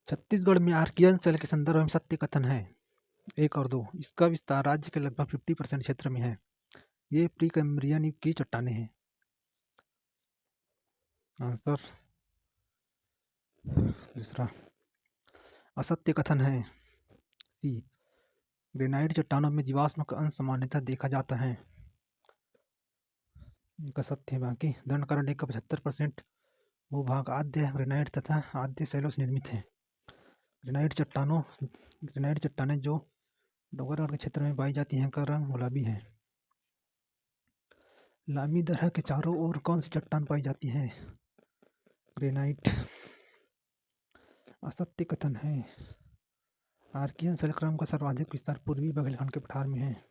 छत्तीसगढ़ में Archaean cell के संदर्भ में सत्य कथन है। 1 और 2। इसका विस्तार राज्य के लगभग 50% क्षेत्र में है। ये प्री कैम्ब्रियन युग की चट्टानें हैं। आंसर दूसरा। असत्य कथन है। सी। ग्रेनाइट चट्टानों में जीवाश्म का अंश सामान्यतः देखा जाता है। इनका सत्य है। बाकी दंडकारण्य का 75% भूभाग आद्य ग्रेनाइट तथा आद्य शैलों से निर्मित है। ग्रेनाइट चट्टानें जो डोंगरगढ़ के क्षेत्र में पाई जाती हैं का रंग गुलाबी है। लामी दर्रा के चारों ओर कौन सी चट्टान पाई जाती है? ग्रेनाइट। असत्य कथन है। आर्कियन शैलक्रम का सर्वाधिक विस्तार पूर्वी बघेलखंड के पठार में है।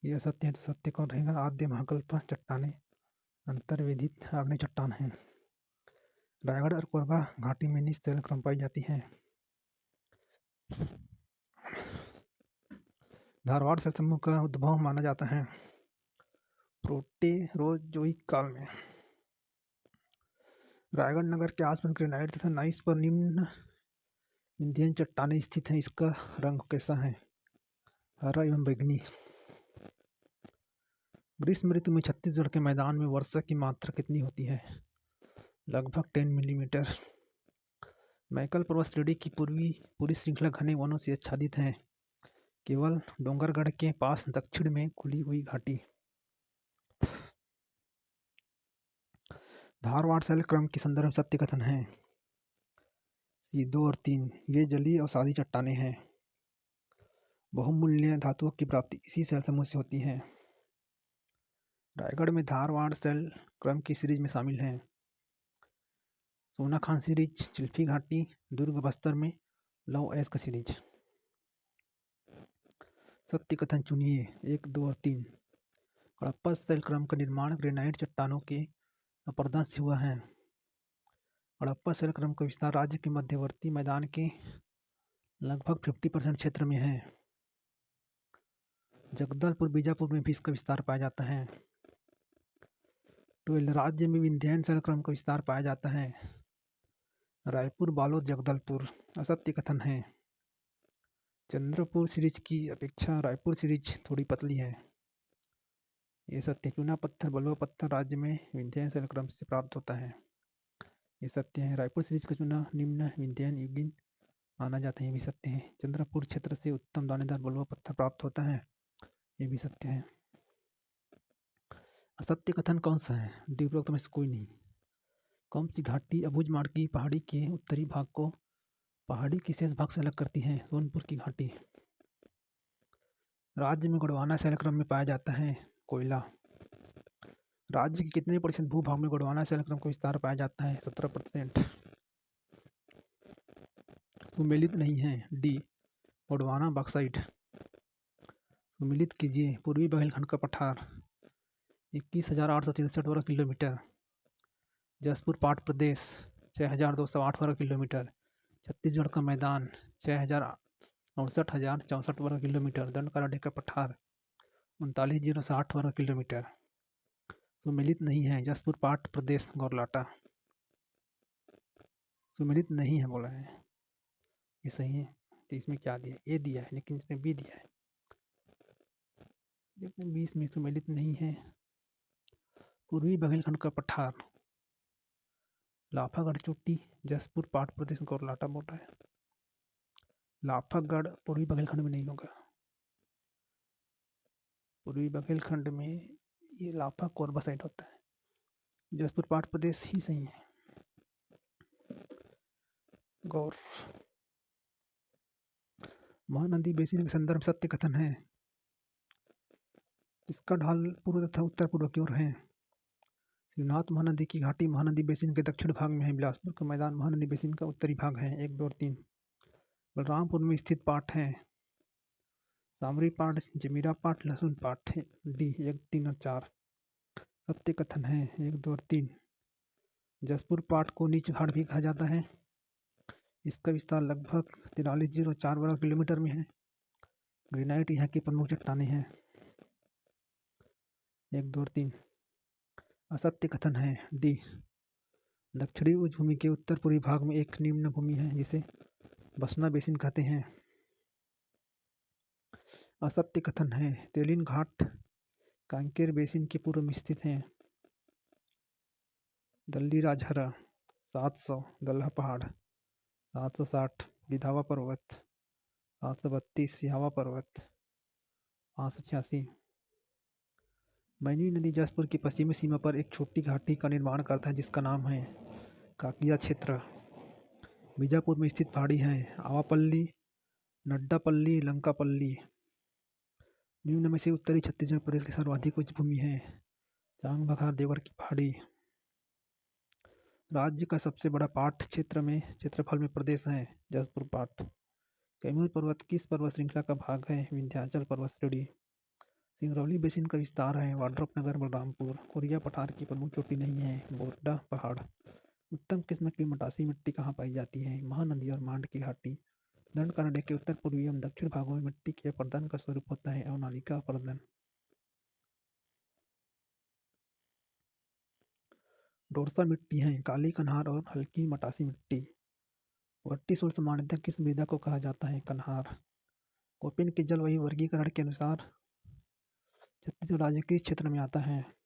यह असत्य है, तो सत्य कौन रहेगा? आद्य महाकल्प चट्टानें अंतर्वेदित आग्नेय चट्टान है। रायगढ़ और कोरबा घाटी में निज शैलक्रम पाई जाती है। धारवाड़ शैल समूह का उद्भव माना जाता है प्रोटेरोजोइक काल में। रायगढ़ नगर के आसपास ग्रेनाइट तथा नाइस पर निम्न विंध्यन चट्टानें स्थित हैं। इसका रंग कैसा है? हरा एवं बैंगनी। ग्रीष्म ऋतु में छत्तीसगढ़ के मैदान में वर्षा की मात्रा कितनी होती है? लगभग 10 मिलीमीटर। मैकल पर्वत श्रेणी की पूरी श्रृंखला घने वनों से आच्छादित है। केवल डोंगरगढ़ के पास दक्षिण में खुली हुई घाटी। धारवाड़ शैलक्रम के संदर्भ में सत्य कथन है। सी। 2 और 3। ये जलीय और सादी चट्टानें हैं। बहुमूल्य धातुओं की प्राप्ति इसी शैल समूह से होती है। रायगढ़ में धारवाड़ शैलक्रम की सीरीज में शामिल हैं सोनाखान सीरीज, चिल्फी घाटी, दुर्ग बस्तर में लौह अयस्क का सीरीज। सत्य कथन चुनिए। 1, 2 और 3। हड़प्पा शैलक्रम का निर्माण ग्रेनाइट चट्टानों के अपरदन से हुआ है। हड़प्पा शैलक्रम का विस्तार राज्य के मध्यवर्ती मैदान के लगभग 50% क्षेत्र में है। जगदलपुर बीजापुर में भी इसका विस्तार पाया जाता है। 12। राज्य में विंध्यन शैलक्रम का विस्तार पाया जाता है। रायपुर, बालोद, जगदलपुर। असत्य कथन है। चंद्रपुर सीरीज की अपेक्षा रायपुर सीरीज थोड़ी पतली है। ये सत्य। चूना पत्थर, बलुआ पत्थर राज्य में विंध्यन शैलक्रम से प्राप्त होता है। ये सत्य है। रायपुर सीरीज का चूना निम्न विंध्यन युगीन माना जाता है। ये भी सत्य है। चंद्रपुर क्षेत्र से उत्तम दानेदार बलुआ पत्थर प्राप्त होता है। ये भी सत्य है। असत्य कथन कौन सा है? डी उपरोक्त में से कोई नहीं। कौन सी घाटी अबूझमाड़ की पहाड़ी के उत्तरी भाग को पहाड़ी के शेष भाग से अलग करती है? सोनपुर की घाटी। राज्य में गोंडवाना शैलक्रम में पाया जाता है कोयला। राज्य के कितने % भूभाग में गोंडवाना शैलक्रम का विस्तार पाया जाता है? 17%। सुमेलित नहीं है। D Gondwana bauxite. सुमेलित कीजिए। पूर्वी बघेलखंड का पठार 21,863 वर्ग किलोमीटर। जसपुर पाट प्रदेश 6,208 वर्ग किलोमीटर। छत्तीसगढ़ का मैदान 69,64 वर्ग किलोमीटर। दंडकारण्य का पठार 39,060 वर्ग किलोमीटर। सुमेलित नहीं है। जसपुर पाट प्रदेश गौरलाटा। सुमेलित नहीं है बोला है। ये सही है। तो इसमें क्या दिया? ए दिया है, लेकिन इसमें बी दिया है। लेकिन 20 में सुमेलित नहीं है। पूर्वी बघेलखंड का पठार लाफागढ़ चोटी, जसपुर पाट प्रदेश गौरलाटा बोल रहा है। लाफागढ़ पूर्वी बघेलखंड में नहीं होगा। पूर्वी बघेलखंड में ये लाफा कोरबा साइड होता है। जसपुर पाट प्रदेश ही सही है। गौर। महानदी बेसिन के संदर्भ सत्य कथन है। इसका ढाल पूर्व तथा उत्तर पूर्व की ओर है। शिवनाथ महानदी की घाटी महानदी बेसिन के दक्षिण भाग में है। बिलासपुर का मैदान महानदी बेसिन का उत्तरी भाग है। 1, 2 और 3। बलरामपुर में स्थित पाट है सामरी पाट, जमीरा पाट, लहसुन पाट है। डी 1, 3 और 4। सत्य कथन है। 1, 2 और 3। जसपुर पाट को नीच घाट भी कहा जाता है। इसका विस्तार लगभग 43,004 वर्ग किलोमीटर में है। ग्रेनाइट यहाँ की प्रमुख चट्टानें हैं। 1, 2 और 3। असत्य कथन है। डी दक्षिणी उच्च भूमि के उत्तर पूर्वी भाग में एक निम्न भूमि है जिसे बसना बेसिन कहते हैं। असत्य कथन है। तेलिन घाट कांकेर बेसिन के पूर्व में स्थित है। दल्ली राजहरा 700, दल्हा पहाड़ 760, विधावा पर्वत 732, सिहावा पर्वत 586। मैनी नदी जसपुर की पश्चिमी सीमा पर एक छोटी घाटी का निर्माण करता है जिसका नाम है काकिया क्षेत्र। बीजापुर में स्थित पहाड़ी है आवापल्ली, नड्डापल्ली, लंकापल्ली। निम्न में से उत्तरी छत्तीसगढ़ प्रदेश की सर्वाधिक उच्च भूमि है चांग बखार देवगढ़ की पहाड़ी। राज्य का सबसे बड़ा पाट क्षेत्र में क्षेत्रफल में प्रदेश है जसपुर पाट। कैमूर पर्वत किस पर्वत श्रृंखला का भाग है? विंध्याचल पर्वत श्रेणी। सिंगरौली बेसिन का विस्तार है वाड्रफनगर, बलरामपुर। कोरिया पठार की प्रमुख चोटी नहीं है बोरडा पहाड़। उत्तम किस्म की मटासी मिट्टी कहाँ पाई जाती है? महानदी और मांड की घाटी। दंडकारण्य के उत्तर पूर्वी एवं दक्षिण भागों में मिट्टी के अपर्दन का स्वरूप होता है अवनालिका अपर्दन। डोरसा मिट्टी है काली कन्हार और हल्की मटासी मिट्टी। वर्टीसोल सामान्यतः किस मृदा को कहा जाता है? कन्हार। कोपिन के जलवायु वर्गीकरण के अनुसार छत्तीसगढ़ राज्य किस क्षेत्र में आता है?